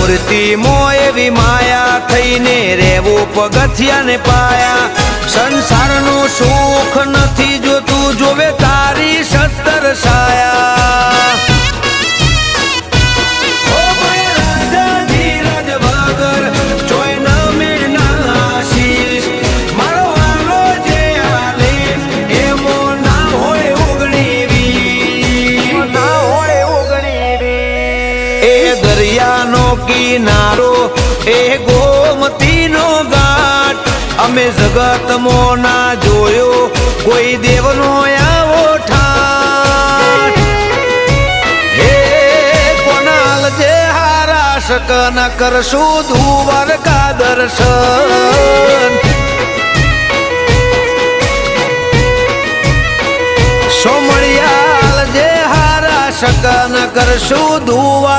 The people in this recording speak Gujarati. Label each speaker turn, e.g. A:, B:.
A: મૂર્તિમાં એવી માયા થઈને રેવું પગથિયા ને પાયા સંસારનું સુખ નથી જોતું જોવે તારી સત્તર સાયા દરિયાનો કિનારો એ ગોમતીનો ઘાટ અમે જગતમાં ના જોયો કોઈ દેવનો આવો ઠાઠ હે કોનાલ જે હારા શકન કરશું દ્વારકા દર્શન સોમળિયાલ જે હારા શકન કરશું